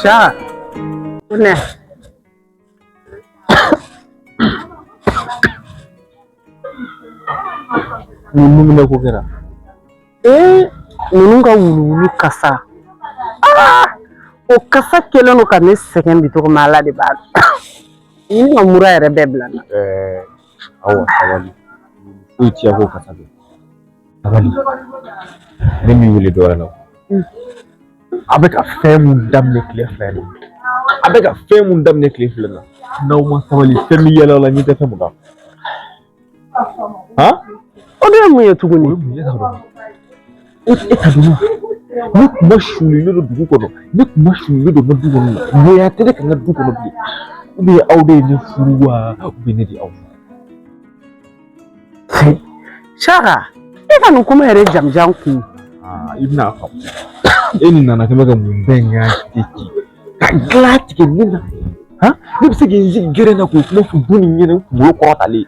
Sha. Ne. Mun ko kɛra ninnu ka wulu kasa o kasa kelen no ka ne sɛgɛn bi cogo min Ala de b'a dɔn ni ka mura yɛrɛ bɛɛ bila na awa sabali foyi tiya ko kasa bɛ sabali ne min wele dɔwɛrɛ la a bɛ ka fɛn mun daminɛ tile fila in a bɛ ka fɛn mun daminɛ tile fila na n'aw ma sabali fɛn min yɛlɛ la ɲɛ tɛ fɛn mun kan o de ye mun ye tuguni e ka dɔn ne kun ma suulilen don dugu kɔnɔ ne kun ma suulilen don n ka du kɔnɔ la ɲɛya tɛ ne ka n ka du kɔnɔ bilen ou bien aw de ye ne furu wa ou bien ne de aw Saka e ka nin kuma yɛrɛ jamujan kun i bɛna faamu e ni nana kɛmɛ ka mun bɛɛ ŋa tɛ ci ka dilan tigɛ ne na ne bɛ se k'i sigi gɛrɛ na k'o kuma fɔ du ni ɲɛna n kunkolo kɔrɔtalen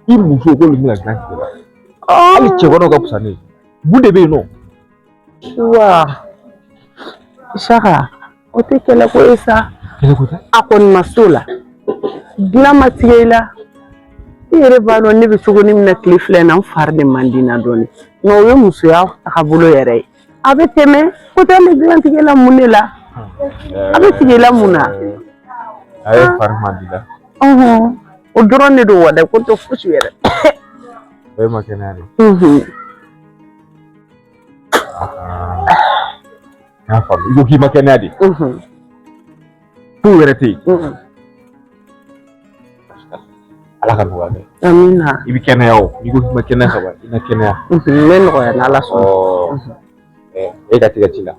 i muso k'olu bɛna dilan tigɛ la hali cɛkɔrɔbaw ka fisa ne ye mun de bɛ yen nɔ wa Saka o tɛ kɛlɛ ko ye sa a kɔni ma s'o la dilan ma tigɛ i la i yɛrɛ b'a dɔn ne bɛ cogo ni min na tile fila in na n fari de man di n na dɔɔnin nka o ye musoya tagabolo yɛrɛ ye a bɛ tɛmɛ ko tɛ ne dilan tigɛ la mun de la a bɛ tigɛ la mun na a ye fari man di la o dɔrɔn de don wa dɛ ko tɛ fosi yɛrɛ o ye ma kɛnɛya de n'a faamu i ko k'i ma kɛnɛya de foyi wɛrɛ tɛ yen Ala ka nɔgɔya kɛ amina i bɛ kɛnɛya o n'i ko k'i ma kɛnɛya ka ban i na kɛnɛya ne nɔgɔya n'Ala sɔnna e ka tigɛ ci la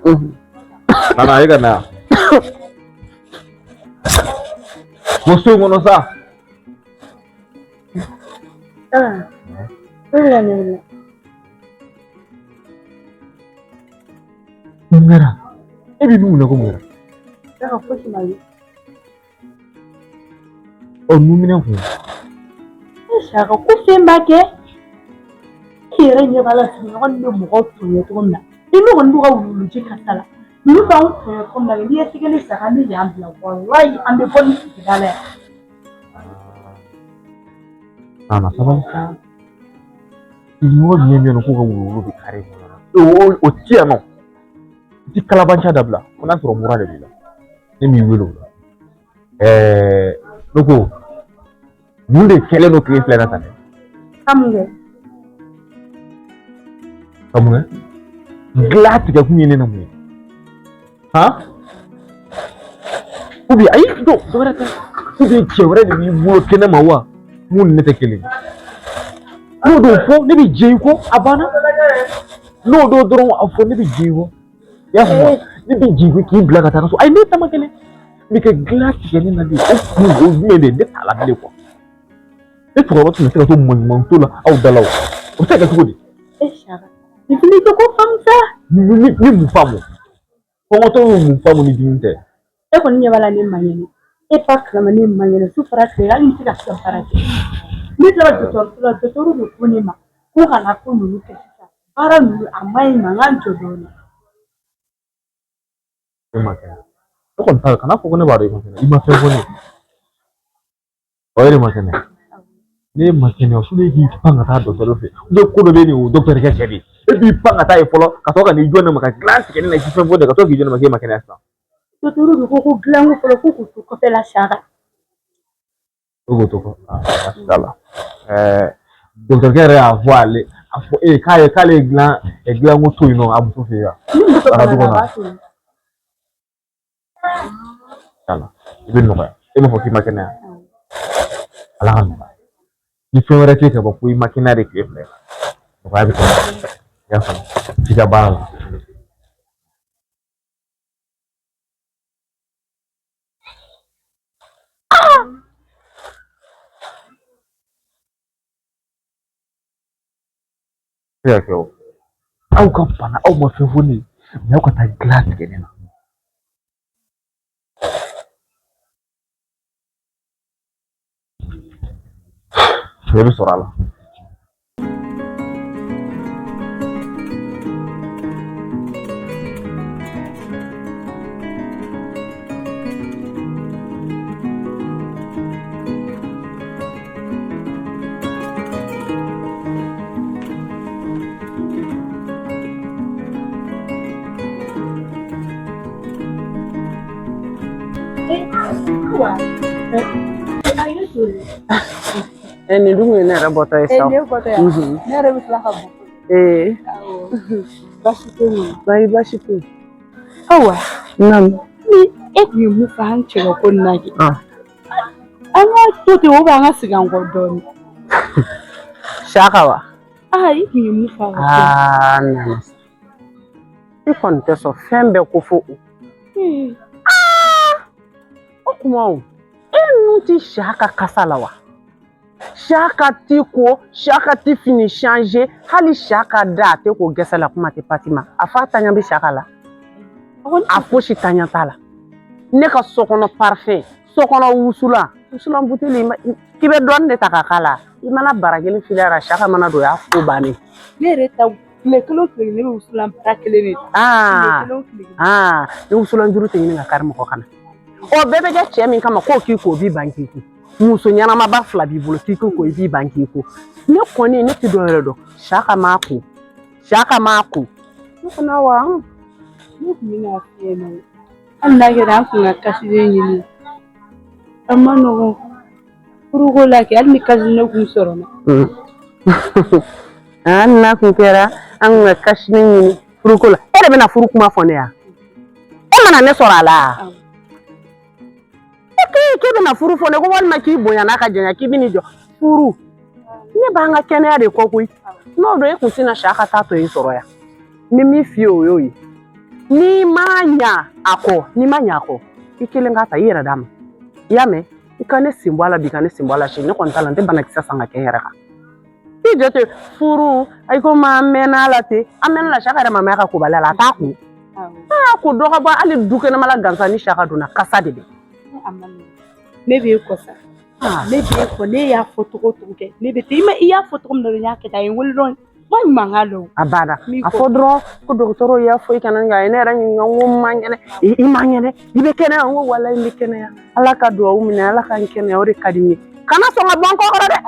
nana e ka na ko so in kɔnɔ sa mun kɛra e bɛ mun na ko mun kɛra numina kun Saka ko fɛn b'a kɛ i yɛrɛ ɲɛ b'a la sigiɲɔgɔn bɛ mɔgɔw tɔɲɔ cogo min na i n'o kɔni b'u ka wuluwuluji kasa la ninnu b'anw tɔɲɔ cogo min na n'i ye tigɛli saga ne y'an bila walayi an bɛ bɔ ni sigida la yan nana sabali sa sigiɲɔgɔn jumɛn bɛ yen nɔ k'u ka wuluwulu bɛ kari kɔnɔ o ti yan nɔ i ti kalabanca dabila fo n'a sɔrɔ mura de b'i la ne m'i wele o la ne ko mun de kɛlen don tile filɛ na tan dɛ ka mun kɛ dilan tigɛ kun ye ne na mun ye ou bien ayi dɔ wɛrɛ tɛ ou bien cɛ wɛrɛ de b'i bolo kɛnɛ ma wa mun ni ne tɛ kelen n'o don fɔ ne bɛ jɛ i kɔ a banna n'o don dɔrɔn a fɔ ne bɛ jɛ i kɔ i y'a faamu ne bɛ jɛ i kɔ k'i bila ka taa so ayi ne ta ma kelen mais ka dilan tigɛ ne na de o kun o jumɛn de ne t'a la bilen quoi e cɛkɔrɔba tun bɛ se ka to maɲumanto la aw da la o bɛ se ka kɛ cogo di ni fili ko faamu sa ni mun faamu kɔngɔtɔ ye mun faamu ni dimi tɛ e kɔni ɲɛ b'a la ne man ɲɛnɛ e fa kalama ne man ɲɛnɛ su fara tile hali n tɛ ka se ka baara kɛ ne taara dɔgɔtɔrɔso la dɔgɔtɔrɔw de ko ne ma ko kana ko ninnu kɛ sisan baara ninnu a ma ɲi ma n k'an jɔ dɔɔnin e ma kɛnɛ e kɔni t'a kana fɔ ko ne b'a dɔn i ma kɛnɛ i ma fɛn fɔ ne ye o de ma kɛnɛ ne ma kɛnɛ fo ne k'i pan ka taa dɔgɔtɔrɔ fɛ ne ko dɔ bɛ nin o dɔgɔtɔrɔkɛ cɛ de e b'i pan ka taa yen fɔlɔ ka sɔrɔ ka n'i jɔ ne ma ka dilan tigɛ ne na i ti fɛn fɔ de ka to k'i jɔ ne ma k'e ma kɛnɛya sisan dɔgɔtɔrɔw de ko dilanko fɔlɔ ko k'u to kɔfɛ la Saka o k'o to kɔ baasi t'a la dɔgɔtɔrɔkɛ yɛrɛ y'a fɔ ale a fɔ k'ale ye dilanko to yen nɔ a muso fɛ yen wa du kɔnɔ i bɛ nɔgɔya e m'a fɔ k'i ma kɛnɛya Ala ka nɔgɔya ni fɛn wɛrɛ tɛ ka bɔ ko i ma kɛnɛya de tile filɛ nɔgɔya bɛ tɛmɛ i y'a faamu i ka baara la se ka kɛ o aw ka bana aw ma fɛn fɔ ne ye mais aw ka taa dilan tigɛ ne na bɛɛ bɛ sɔrɔ a la Ni dun ye ne yɛrɛ bɔtɔ ye sa. Ne bɔtɔ ya. Ne yɛrɛ bɛ tila ka bɔ. Baasi tɛ yen. Baasi tɛ yen. Awa. Naamu. Ni e kun ye mun fɔ an cɛ ka ko na kɛ. An ka to ten o b'an ka segin an kɔ dɔɔnin. Saka wa. I kun ye mun fɔ. Naamu. I kɔni tɛ sɔn fɛn bɛɛ ko fɔ o. O kuma o. E nun ti Saka kasa la wa. Saka ti ko, Saka ti fini changer, hali Saka da te ko gɛsɛ la kuma tɛ Fatima. A fa tanya bi Saka la. A fosi tanya ta la. Ne ka sokɔnɔ parfait, sokɔnɔ wusula buteli k'i bɛ dɔɔnin de ta ka kala. I mana bara kelen filera Saka mana don y'a ko bannen. Ne yɛrɛ ta tile kelen ne bɛ wusulan bara kelen de. Ni wusulan juru tɛ ɲini ka kari mɔgɔ kana. O bɛɛ bɛ kɛ cɛ min kama k'o k'i ko b'i ban k'i ko. Muso ɲanamaba fila b'i bolo k'i ko i b'i ban k'i ko. Ne kɔni ne tɛ dɔ yɛrɛ dɔn. Saka m'a ko. Ne fana wa. Ne kun bɛna f'i ɲɛna. Hali n'a kɛra an kun ka kasiden ɲini. A ma nɔgɔn. Furuko la kɛ hali ni kasiden kun sɔrɔ na. Hali n'a kun kɛra an kun ka kasiden ɲini furuko la. E de bɛna furu kuma fɔ ne ya. E mana ne sɔrɔ a la. K'e bɛna furu fɔ ne ko walima k'i bonya n'a ka janya k'i bɛ n'i jɔ furu. Ne b'an ka kɛnɛya de kɔ koyi. N'o don e kun tɛna Saka taa to yen sɔrɔ yan. Ni min f'i ye o y'o ye. N'i ma ɲa a kɔ, i kelen k'a ta i yɛrɛ d'a ma. I y'a mɛn? I ka ne sen bɔ a la bi ka ne sen bɔ a la sini ne kɔni t'a la n tɛ banakisɛ san ka kɛ n yɛrɛ kan. I jɔ ten furu ayi ko maa mɛnna la ten an mɛnna la Saka yɛrɛ ma mɛn ka kobaliya la a t'a kun. A y'a ko dɔ ka bɔ hali du kɛnɛma la gansan ni Saka donna kasa de bɛ. Ne b'e kɔ sa. Ne b'e kɔ ne y'a fɔ togo kɛ ne bɛ ten i y'a fɔ togo min na n y'a kɛ a ye n wele dɔrɔn ma mankan dɔn. A banna a fɔ dɔrɔn ko dɔgɔtɔrɔw y'a fɔ i kana nka a ye ne yɛrɛ ɲininka n ko n ma kɛnɛ i ma kɛnɛ i bɛ kɛnɛya n ko walahi n bɛ kɛnɛya Ala ka dugawu minɛ Ala ka n kɛnɛya o de ka di n ye. Kana sɔn ka bɔ n kɔ kɔrɔ dɛ.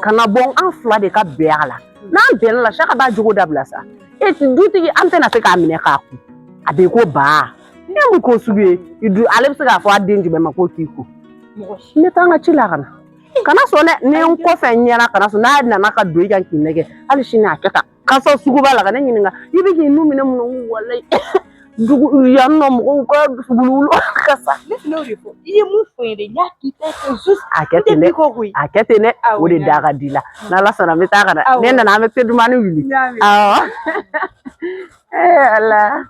Kana bɔ an fila de ka bɛn a la. N'an bɛnna la Saka b'a jogo dabila sa. Dutigi an tɛna se k'a minɛ k'a kun. A bɛ ko ba. Ne bɛ ko sugu ye ale bɛ se k'a fɔ a den jumɛn ma ko k'i ko. Ne t'an ka ci la ka na. Kana sɔn dɛ ni n kɔfɛ ɲɛna kana sɔn n'a nana ka don i kan k'i nɛgɛ hali sini a kɛ tan. Kasa sugu b'a la ka ne ɲininka i bɛ k'i nu minɛ mun na walahi yan nɔ mɔgɔw ka wulu kasa. Ne filɛ o de fɔ i ye mun fɔ n ye dɛ n y'a k'i ta kɛ juste a kɛ ten dɛ o de da ka di la n'Ala sɔnna n bɛ taa ka na ne nana an bɛ te dumuni wuli. Awɔ. Ala.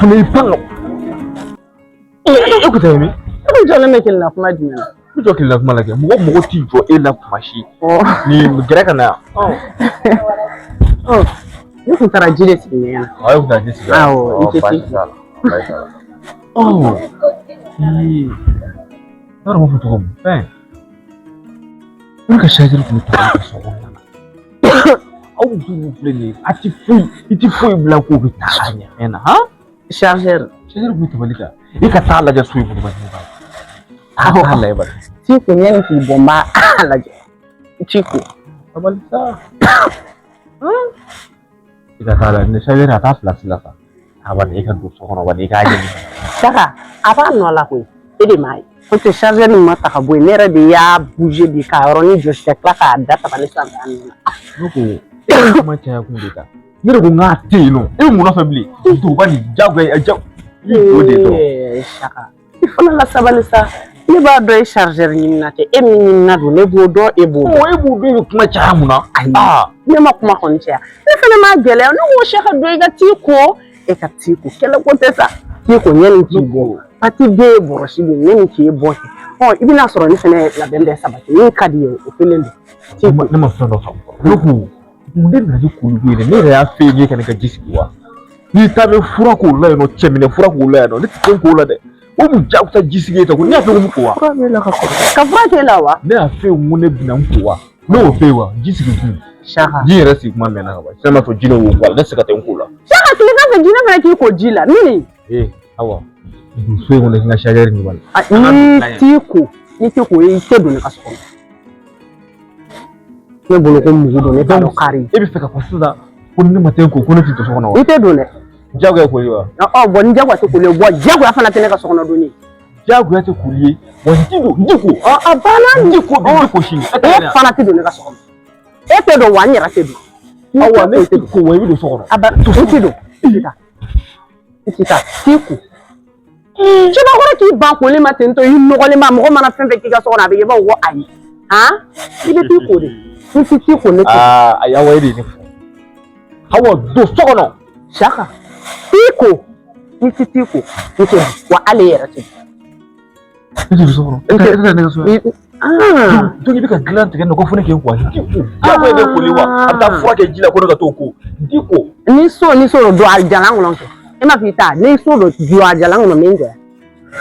Fana i pan e ko tɛ mi e jɔlen bɛ kelen na kuma jumɛn na i jɔ kelen na kuma la kɛ mɔgɔ t'i jɔ e la kuma si ni gɛrɛ ka na ne kun taara ji de sigi ne ɲɛna. E kun taara ji sigi awɔ i tɛ se. N'a dɔn fɔ cogo min fɛn ne ka chargeur kun bɛ to ka so kɔnɔna na aw duuru filɛ nin ye a ti foyi bila k'o bɛ taa a ɲɛ fɛn na chargeur kun bɛ tɛmɛli kan e ka taa lajɛ so in kɔnɔ a k'a lajɛ bari ci ko ɲɛni k'i bɔ n b'a lajɛ ci ko sabali sa i ka taa lajɛ ni chargeur a t'a fila sa a bari e ka don so kɔnɔ bari i k'a ɲini Saka a b'a nɔ la koyi e de m'a ye o tɛ chargeur nin ma ta ka bɔ yen ne yɛrɛ de y'a bouger de k'a yɔrɔnin jɔsi ka tila k'a da tabali sanfɛ a nɔ la. ne ko e kuma caya kun de ta ne de ko n k'a tɛ yen nɔ e bɛ mun nɔfɛ bilen duguba nin jagoya o de dɔn. Saka i fana la sabali sa ne b'a dɔn e chargeur ɲinina tɛ e min ɲinina don ne b'o dɔn e b'o dɔn. E b'o dɔn e bɛ kuma caya mun na. Ne ma kuma kɔni caya ne fana m'a gɛlɛya ne ko Saka dɔn i ka t'i ko e ka t'i ko kɛlɛ ko tɛ sa t'i ko ɲɛni k'i bɔ pati bɛ ye bɔrɔsi de ye ɲɛni k'i bɔ kɛ i bɛna sɔrɔ ne fana labɛn bɛɛ sabati min ka di ye o kelen don. Ne ma fɛn dɔ faamu ne ko mun de nana ni kulu ye ne yɛrɛ y'a fɛ ye ka ne ka ji sigi wa n'i ta bɛ fura k'o la yen nɔ cɛminɛ fura k'o la yan nɔ ne tɛ fɛn k'o la dɛ o mun jagosa ji sigi ye ta ko ne y'a fɛ ko ko wa. Fura b'e la ka kɔrɔ ka fura k'e la wa. Ne y'a fɛ ko ne bɛna n ko wa ne y'o fɛ wa ji sigi kun. Saka ji yɛrɛ sigi kuma mɛnna ka ban sisan ma fɔ jinɛ y'o ko la ne tɛ se ka tɛ n ko la. Saka tile ka fɛ jinɛ fana k'i ko ji la min. awa so ko nga shagari ni wala ni tiko yi tedo ne kaso ne bolo ko mugu do ne tano kari e bi feka fasuda ko ni maten ko ne tito so kono ni tedo ne jago ya ko liwa bon ni jago to ko le bo jago ya fana tene kaso kono do ni jago ya to ko li won tido ndiko bana ndiko shi e fana tedo ne kaso kono e tedo wa nyara tedo awa ne tiko wa bi do so kono to tedo Tita, tiku. Chiba kora ki ba ko le matin to yin no le ma mo mana fembe ki ga so na be ba wo ayi. Ha? Ibe tiku de. Ni tiku ne. Aya wa ide ni. Hawo do so kono. Shaka. Tiku. Ni tiku. Ni wa ale yera ti. Ni so kono. Ne so. To ni be ka gland ke no ko fune ke kwa. Tiku. Ya ko ide ko liwa. Ata fura ke jila ko no ka to ko. Tiku. Ni so do aljana ngolon ko. Ma fita ne so do jua jalang no menje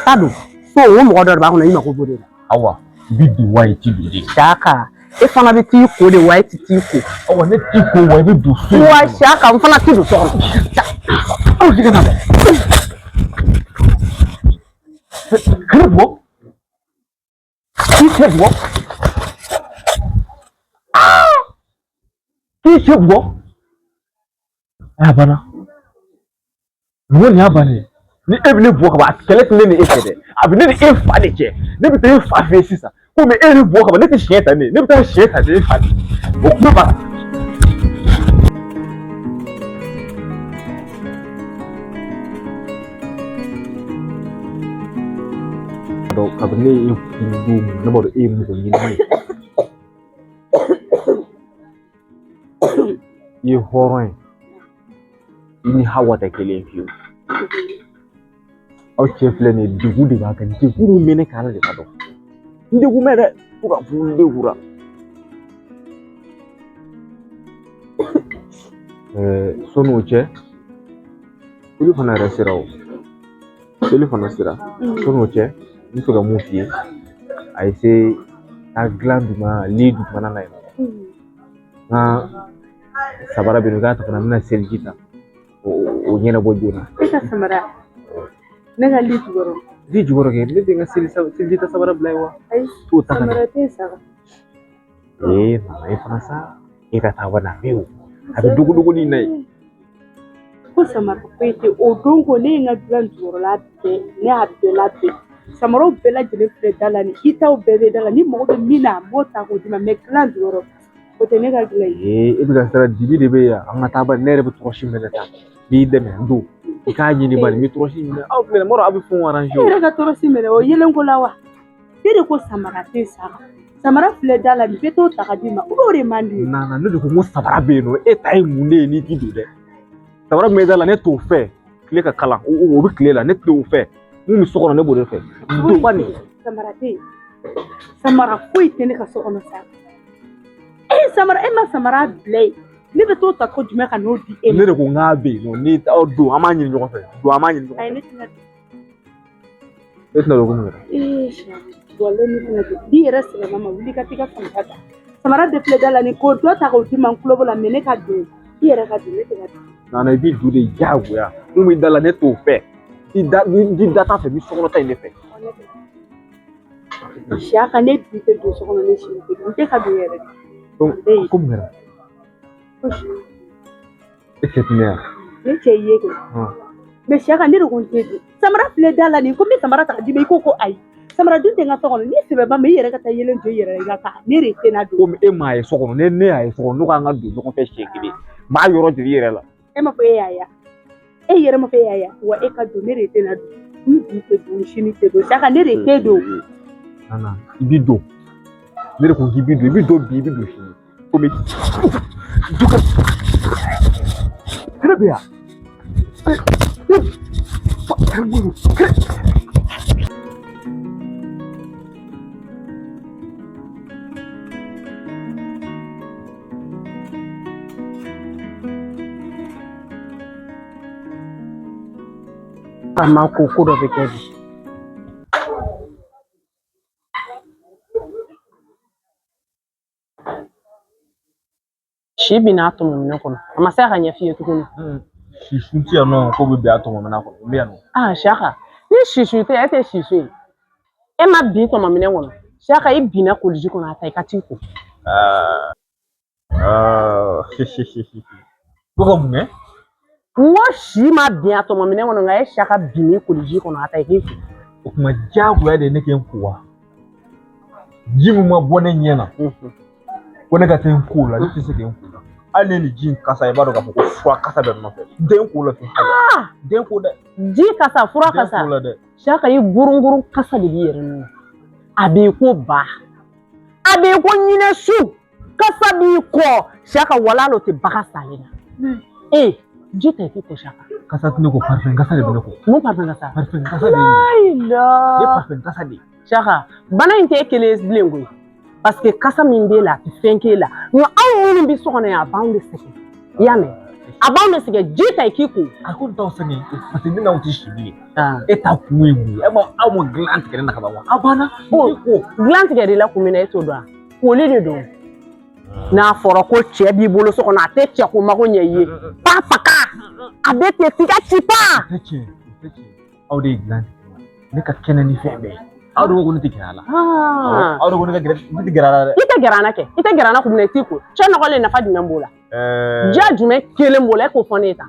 tadu so wo mo do ba ko na yima ko bode awa bidi white bidi shaka e fana be ti ko de white ti ko awa ne ti ko wa be do so wa shaka fana ti do so awa diga na krebo ti krebo ti krebo bana woni abane ni ebile buo ka ba skelet ne ekede abine ni efa de che ne bi te fa fe sisa ko me eri buo ka ba ne te sheta ne bi te sheta de fa o ko ba do ka ba ne e fu na ba do e mu ko yin ni horon ini hawa ta kelen fiyo au chefle ne dugu de ba kan dugu mene kana de kado dugu mere kuga funde gura sonu che kuli fana resirawo kuli fana sira sonu che ni fuga mufi ai se ta glandu ma lidu mana na na sabara binu gata fana na seljita o nyena bojuna ita samara naga li jugoro ke le dinga seljita sabara blaiwa ai to ta samara te saga na ifasa ita ta wana biu abi dugu ni nai ko samara ko ite o dongo ne nga plan jugoro la be ne ha be la be samara be la jele fre dala ni ita o bebe dala ni mo be mina mota ko dima me plan jugoro ko te ne ga glai ibi ga sara dibi de be ya anga ta ba ne re bu troshi meneta bi de me ndo ka ni ba mi troshi ne au fle moro abi fon arrange re ga troshi mene o yelen ko lawa dede ko samara te saga samara fle dala ni beto takadima o re mandi na ne ko mo sabara be no e tai munde ni ti do de sabara me dala ne to fe kle ka kala o bi kle la ne to fe mu mi sokona ne bo de fe do ba ni samara te samara foi te ne ka sokona sa samara ma samara blay ni be to ta ko jume ka no di ne ko ngabe no ni ta o do amanyi nyo fe do amanyi nyo ay ne tina etna ko ngara wala ni tina di resta mama wuli ka tika samara samara de ple dala ni ko to ta ko di man kulo bola mene ka de yere ka de ne tina na bi du de jago ya mu mi dala ne to fe di data fe mi sokona ta ne fe shaka ne bi te do sokona ne shi te ka do yere comme ça. C'est bien. Ne ce yeke. Me shaka ne ko ntedu. Samara fle dala ni ko mi samara ta di be ko ai. Samara dun te nga to ni sebe ba me yere ka ta yelen jo yere ga ka ne re te na do. Ko e ma ye so ko ne ay so no ka nga do ko fe shekili. Ma yoro di yere la. E ma fe yaya. E yere ma fe yaya wa e ka do ne re te na do. Ni bi te do shini te do shaka ne re te do. Nana ibido. Ne ko ibido ibido shini. Come duka Rabia ama ko do be kedi shi bina to mun ne kono amma sai kan yafi tukuni Shisu ti no ko be ato mo na ko be no. Ah Shaka. Ni shisu te ete shisu. E ma bi to mamine wono. Shaka I bina koliji kono ata ikatiko. Ko mu Ngo shi ma bi ato mamine wono nga e Shaka bini koliji kono ata ikatiko. O kuma jago ya de ne ken kuwa. Jimu ma bone nyena. Wona ka ten kula ni tise ken kula. Ale ni jin kasa e bado ka ko fura kasa be no fe. Den kula fi. Den kula. Ji kasa fura kasa. Den kula de. Shaka I gurunguru kasa de yere no. Abi ko ba. Abi ko nyine su. Kasa bi ko. Shaka wala lo te baka salina. Eh, ji ta ko Shaka. Kasa tune ko parfum kasa de ko. Mo parfum kasa. Parfum kasa de. Aïda. Ye parfum kasa de. Shaka, bana inte kele bilengo. Parce que kasa minde la ti fenke la. No awu bi sokona ya baunde seke. Yame. Abaunde seke jita ikiko. Ako taw sani parce que dina wuti shibili. Ah. Eta kuibu. Ema awu glant kene na kabawa. Abana. Oh, glant kere la kumina eto do. Wole de do. Na foro ko che bi bolo sokona te che ko mako nyeye. Papa ka. Abete fika chipa. Teche. Awu de glant. Ne ka kene ni fembe. Awu ko niti kala. Ah. Awu ko niti gerala. Ite gerana kumina tiko. Che no gole na fadi membola. Ja jume kele mbola ko foneta.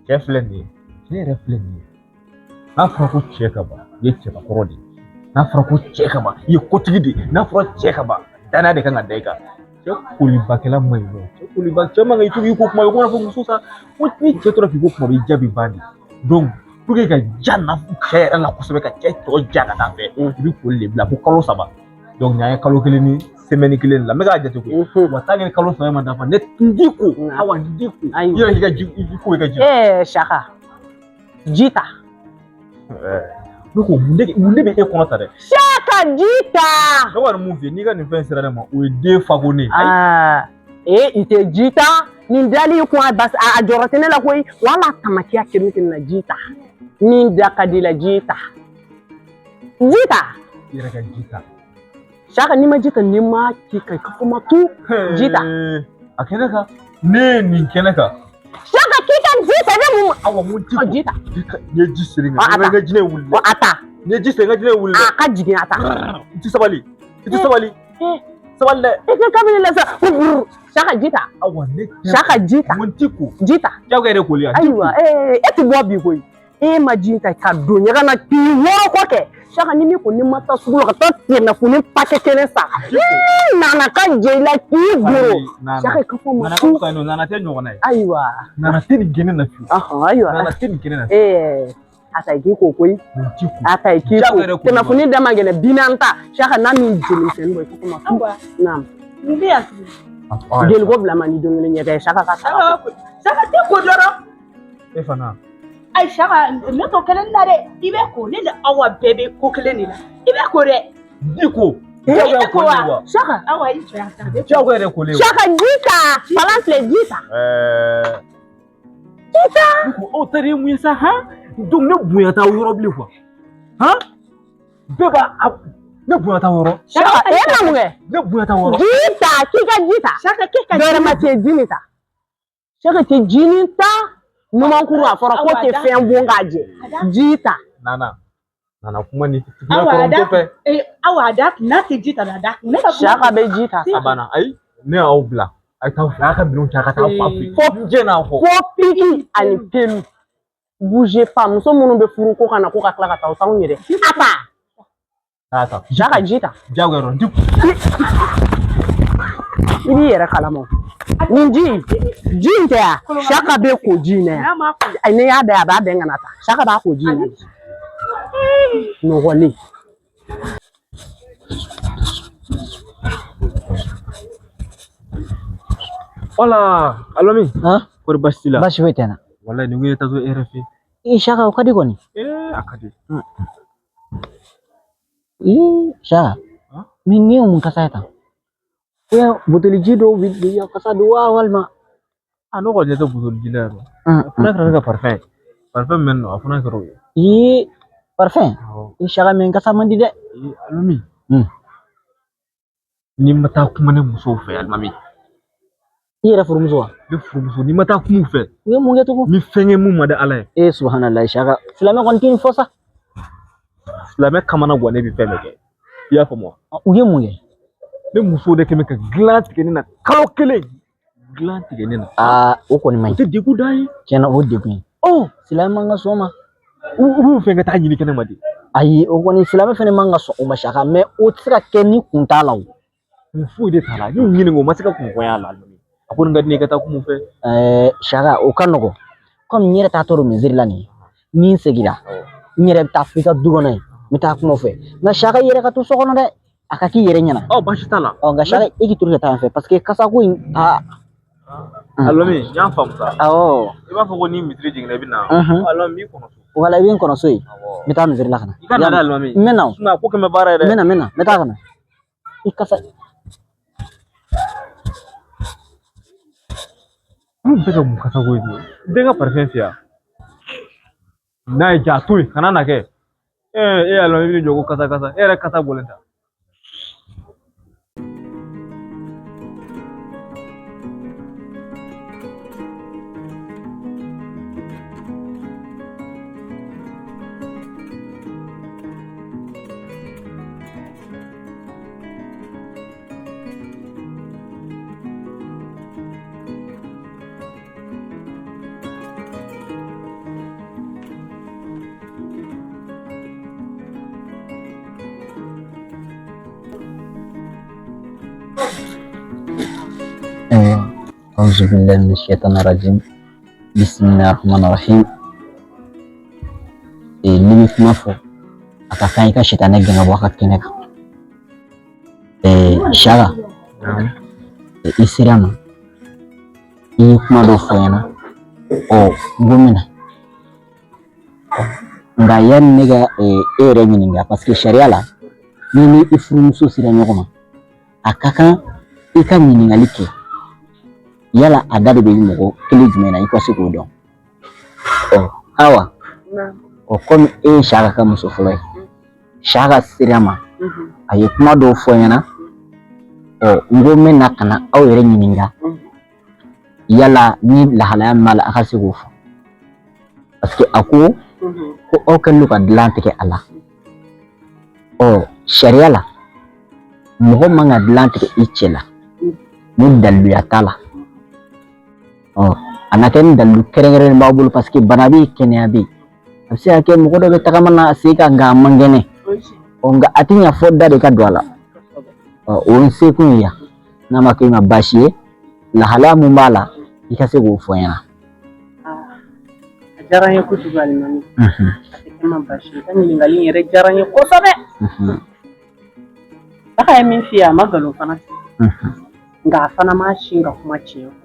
Kefleni. Ne refleni. Na fara ko cheka ba. Ye cheka korodi. Na fara ko cheka ba. Ye kotigidi. Na fara cheka ba. Dana de kan adeka. Che kuli bakela mai no. Che kuli bak chama ngai tugi ko kuma ko na fu susa. Ko ni chetora fi ko kuma bi jabi bandi. Donc tugi ka janna che la ko sobe ka che to jaga ta fe. Bi ko le bla ko kalo saba. Donc nya kalo keleni semaine kelen la mega jate ko. Wata ne kalo saba ma dafa net ndiko. Awa ndiko. Yira higa ko ga ji. Shaka. Jita. Nuko munde be e kono tare. Shaka jita. No war movie ni ga ni fen sera ma o de fagone. Ah. Ite jita ni dali ko bas a jorotene la koy wala tamakia kemitin na jita. Ni dakadila jita. Jita. Ira ga jita. Shaka ni ma jita ni ma ki kai ka kuma tu jita. Akena ka ne ni kenaka. Shaka kika jita ne mu Awa mun ti jita. Ne ji siringa. Ne ga jine wulle. O ata. Ne ji siringa jine wulle. Ka jigin ata. Ti sabali. Ti sabali. Saballe. Eke kabili la sa. Shaka jita. Awa ne. Shaka jita. Mun ti ku. Jita. Jaw ga re ko liya. Aiwa eti bo bi koy. Ma jita ka donya kana ti woro ko ke. Shaka ni ko ni mata sugulo ka to na funi pake kene sa. Nana ka jela ki goro. Shaka ka fo mo. Nana ko ka no nana te nyo na. Aiwa. Nana te ni gene na fi. Aiwa. Nana te ni gene na. Ata ki ko koy. Mun ti ku. Ata ki ko. Te na funi dama gene binanta. Shaka na mi jeli sen boy ko ma. Nam. Ndi asi. Gel go bla mani dongele nyega shaka ka. Shaka te ko doro. Efana. Ai Shaka ne to kelen na de ibe ko ne da awa bebe ko kelen ni la. Ibe ko de. Diko. Jaw ga ko ni wa. Shaka. Awa yi ta ta. Jaw ga re ko le. Shaka jita. Balance le jita. Jita. Diko o tare mu yasa ha? Donc ne buya ta yoro bli quoi. Ha? Beba ne buya ta yoro. Shaka yana mu ge. Ne buya ta yoro. Jita kika jita. Shaka kika Dora ma te jinita. Shaka te jinita. Numan kuru a fara ko te fen bonga je. Jita. Nana kuma ni awa da na te jita da ne ka Shaka be jita. Abana ai ne au bla. Ai ta ka bilon ta ka ta papi. Fo je na ko. Fo piki ani pelu. Bougez pas. Muso munun be furu ko kana ko ka kla ka ta o ta nyere. Ata. Shaka jita. Jawgaro ndik. Ibi yere kalamo. Ninji. Jinte ya. Shaka be ko jine ya. Ai ne ya da ba be ngana ta. Shaka ba ko jine. No wole. Hola, Alomi. Ha? Ko bastila. Bashi wetena. Wallahi ni ngi tazo RFI. Shaka ukadi koni? Akadi. Shaka. Min ni mun kasa ta. Ya botoli jido widi ya kasa duwa walma. Ano ko jeto buzul jilaro. Afuna ka parfum. Parfum men no afuna ka ro. Parfum. Shaka min kasa mandi de. Alomi. Ni mata kuma ne muso fe almami. yɛrɛ furumuso wa? Ne furumuso n'i ma taa kuma u fɛ u ye mun kɛ tugun? ni fɛn kɛ mun ma di Ala ye. Subhanallah Saka silamɛ kɔni tɛ nin fɔ sa. Silamɛ kamana gan ne bɛ fɛn bɛɛ kɛ i y'a faamu wa? U ye mun kɛ? Ne muso de kɛmɛ ka dilan tigɛ ne na kalo kelen dilan tigɛ ne na. O kɔni man ɲi. O tɛ degun da ye. Tiɲɛna o degun ye. Silamɛ man ka sɔn o ma. U b'u fɛn ka taa ɲini kɛnɛ ma de. Ayi o kɔni silamɛ fɛnɛ man ka sɔn o ma Saka mais o tɛ se ka kɛ ni kun t'a la o. Kun foyi de t'a la n'u ɲininka o ma se ka kun fɔ a la. A ko nin ka di ne ye ka taa kuma u fɛ. Saka o ka nɔgɔn komi n yɛrɛ t'a tɔ don misiri la nin ye ni n seginna n yɛrɛ bɛ taa f'i ka du kɔnɔ yen n bɛ taa kuma u fɛ nka Saka i yɛrɛ ka to so kɔnɔ dɛ a ka k'i yɛrɛ ɲɛna. Baasi t'a la. Nka Saka i k'i to ka taa yan fɛ parce que kasako in Alɔmi n y'a faamu sa. Awɔ. I b'a fɔ ko ni misiri jiginna i bɛ na. Alɔmi n b'i kɔnɔ so. Wala i bɛ n kɔnɔ so yen n bɛ taa misiri la ka na. I ka na dɛ Alɔmi. N bɛ na o. Sinon a ko kɛmɛ baara ye dɛ. N bɛ na n bɛ taa ka na. I kasa. Mun bɛ ka mun kasako ye den ka parfum fiyɛ n'a ye ja to yen kana na kɛ Alɔmi i bɛ jɔ ko kasa e yɛrɛ kasa bɔlen ta. أعوذ بالله من الشيطان الرجيم بسم الله الرحمن الرحيم. N'i bɛ kuma fɔ a ka kan i ka sitanɛ gɛn ka bɔ a ka kɛnɛ kan. Saka i sera ma i ye kuma dɔ fɔ n ɲɛna n ko min na nka yanni ne ka e yɛrɛ ɲininka parce que sariya la n'i ni i furumuso sera ɲɔgɔn ma a ka kan i ka ɲininkali kɛ yala a da de bɛ mɔgɔ kelen jumɛn na i ka se k'o dɔn. Awa komi e ye Saka ka muso fɔlɔ ye Saka sera ma a ye kuma dɔw fɔ n ɲɛna n ko n bɛ na ka na aw yɛrɛ ɲininka yala ni lahalaya min b'a la a ka se k'o fɔ parce que a ko aw kɛlen don ka dilan tigɛ a la sariya la mɔgɔ man ka dilan tigɛ i cɛ la ni daliluya t'a la. A na kɛ ni dalilu kɛrɛnkɛrɛnnen b'aw bolo parce que bana bɛ yen kɛnɛya bɛ yen a bɛ se ka kɛ mɔgɔ dɔ bɛ tagama na se ka nka a man kɛnɛ nka a tɛ ɲa fɔ da de ka don a la o ye n sekun ye yan n'a ma kɛ i ma baasi ye lahalaya mun b'a la i ka se k'o fɔ n ɲɛna. A diyara n ye kojugu Alimami a tɛ kɛ n ma baasi ye i ka ɲininkali in yɛrɛ diyara n ye kosɛbɛ. Saka ye min f'i ye a ma nkalon fana tigɛ nka a fana ma sin ka kuma tiɲɛ fɔ.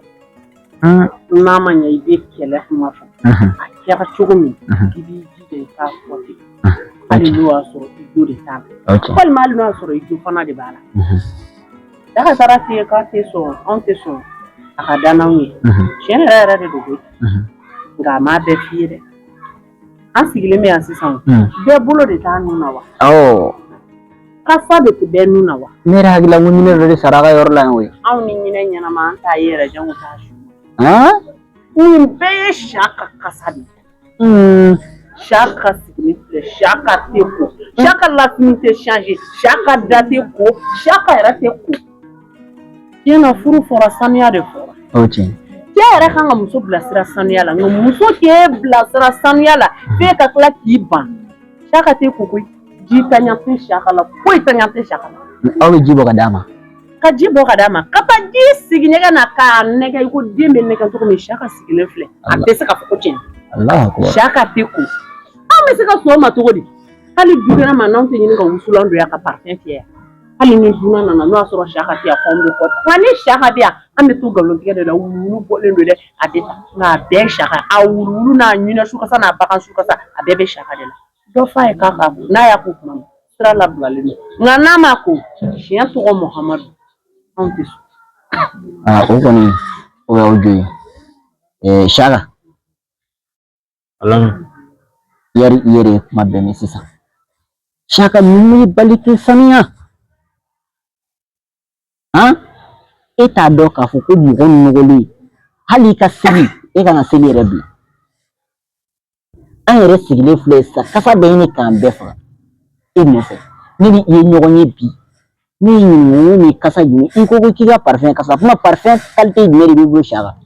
N'a ma ɲɛ i bɛ kɛlɛ kuma fɔ a kɛra cogo min i b'i jija i k'a fɔ ten hali n'o y'a sɔrɔ i jo de t'a la walima hali n'o y'a sɔrɔ i jo fana de b'a la. Saka taara f'i ye k'a tɛ sɔn anw tɛ sɔn a ka da n'anw ye tiɲɛ yɛrɛ de don koyi nka a m'a bɛɛ f'i ye dɛ an sigilen bɛ yan sisan bɛɛ bolo de t'a nun na wa kasa de tɛ bɛɛ nun na wa. Ne yɛrɛ hakili la n ko ɲinɛ dɔ de sara a ka yɔrɔ la yan koyi. Anw ni ɲinɛ ɲɛnama an t'a ye yɛrɛ jango t'a su. Nin bɛɛ ye Saka kasa de ye. Saka sigilen filɛ Saka tɛ ko Saka lafini tɛ changer Saka da tɛ ko Saka yɛrɛ tɛ ko. Tiɲɛna furu fɔra sanuya de fɔra. O tiɲɛ. Cɛ yɛrɛ kan ka muso bilasira sanuya la nka muso t'e bilasira sanuya la f'e ka tila k'i ban. Saka tɛ ko koyi ji taɲa tɛ Saka la foyi taɲa tɛ Saka la. Aw bɛ ji bɔ ka d'a ma. Ka ji bɔ ka d'a ma ka taa ji sigi ɲɛgɛn na k'a nɛgɛ i ko den bɛ nɛgɛ cogo min Saka sigilen filɛ a tɛ se ka fɔ ko tiɲɛ. Saka tɛ ko an bɛ se ka sɔn o ma cogo di hali dukɛnɛ ma n'anw tɛ ɲini ka wusulan don yan ka parfum fiyɛ hali ni dunan nana n'o y'a sɔrɔ Saka tɛ yan fɔ an bɛ kɔ wa ni Saka bɛ yan an bɛ to nkalon tigɛ de la wulu bɔlen don dɛ a bɛ ta nka a bɛɛ ye Saka a wulu n'a ɲinɛ sukasa n'a bagan sukasa a bɛɛ bɛ Saka de la dɔ f'a ye k'a k'a ko n'a y'a ko tuma min sira labilalen don nka n'a ma ko siɲɛ tɔgɔ Muhamadu anw tɛ sɔn. O kɔni o y'aw jo ye Saka yari i yɛrɛ ye kuma bɛɛ mɛn sisan Saka ninnu ye bali tɛ sanuya e t'a dɔn k'a fɔ ko mɔgɔ nɔgɔlen hali i ka seli e kan ka seli yɛrɛ bila an yɛrɛ sigilen filɛ sisan kasa bɛ ɲini k'an bɛɛ faga e nɔfɛ ne ni i ye ɲɔgɔn ye bi ne y'i ɲininka ni kasa jumɛn i ko k'i ka parfum kasa kuma parfum qualité jumɛn de b'i bolo Siaka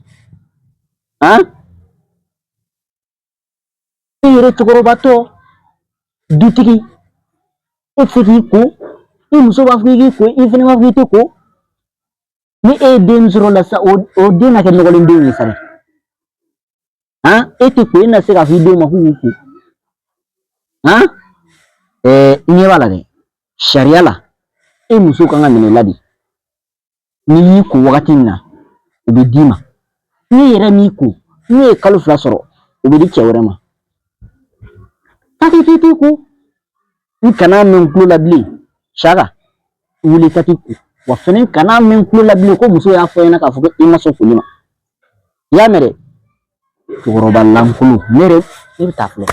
e yɛrɛ cɛkɔrɔbatɔ dutigi e tɛ se k'i ko i muso b'a fɔ i k'i ko i fana b'a fɔ i tɛ ko ni e ye den sɔrɔ la sa o den na kɛ nɔgɔlen den ye sa e tɛ ko e na se k'a fɔ i denw ma k'u k'u ko ɲɛ b'a la dɛ sariya la e muso kan ka minɛ la de n'i y'i ko wagati min na o bɛ d'i ma n'i yɛrɛ m'i ko n'e ye kalo 2 sɔrɔ o bɛ di cɛ wɛrɛ ma k'i t'i ko n kana mɛn tulo la bilen Siaka wuli ka t'i ko wa fɛnɛ kana mɛn tulo la bilen ko muso y'a fɔ ɲɛna k'a fɔ ko i ma sɔn koli ma i y'a mɛn dɛ cɛkɔrɔba lankolon ne bɛ taa filɛ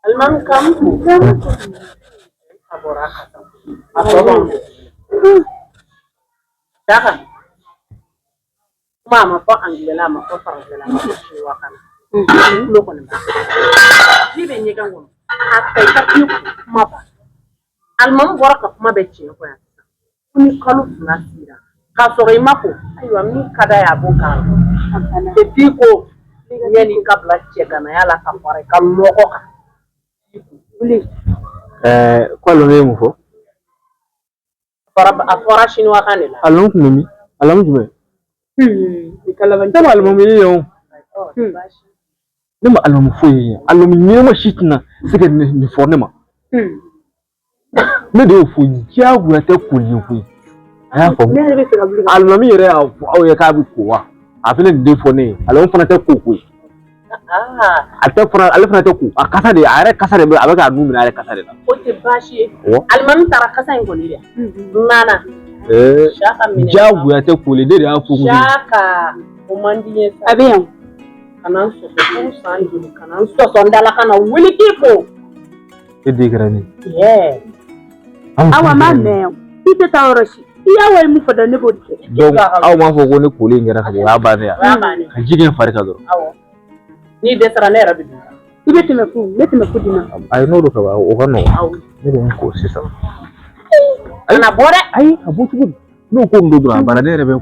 Alimami kam abora Siaka mama ko angela ma ko farangela ma ko wakana lo ko na ni be nyega ngom akay ta ki kuma ba almam bora ka kuma be ci ko ya ni kalu flasira ka so re mako aywa mi kada ya boka te ti ko ni ka bla ci kana yala ka fare ka loko ka uli ko lo ne mu fo para afora chinois kanela alon ko mi alam jume ikalaban ta almam yi yo ne ma almam fo yi almam ni ma shitna sike ni fo ne ma ne de fo jagu ya ta ko ni fo aya fo almam yere aw ya ka bi ko wa a fele de fo ne almam fana ta ko alfana ta ku a kasa de a yɛrɛ kasa de bɛ a bɛ k'a nun minɛ a yɛrɛ kasa de la o tɛ baasi ye alimami taara kasa in kɔni dɛ nana Siaka minɛ jagoya tɛ koli de y'a fɔ Siaka o man di ye a bɛ yan kana n sɔsɔ furu san joli kana n sɔsɔ n dala kana wuli k'i ko e den kɛra ne awa ma mɛn i tɛ taa yɔrɔ si i y'a wari min fɔ dɛ ne b'o de kɛ donc aw m'a fɔ ko ne kolen kɛra ka o y'a bannen yan ka ji kɛ fari kan dɔrɔn n'i dɛsɛra ne yɛrɛ bɛ dun i bɛ tɛmɛ fu d'i ma ayi n'olu ka o ka nɔgɔn ne bɛ n ko sisan kana bɔ dɛ ayi a bɔ cogo di n'o ko n don dɔrɔn a banna ne yɛrɛ bɛ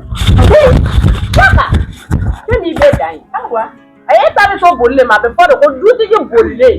Siaka ne n'i bɛ dan ye awa a ye ta bɛ so bolilen ma a bɛ fɔ de ko dutigi bolilen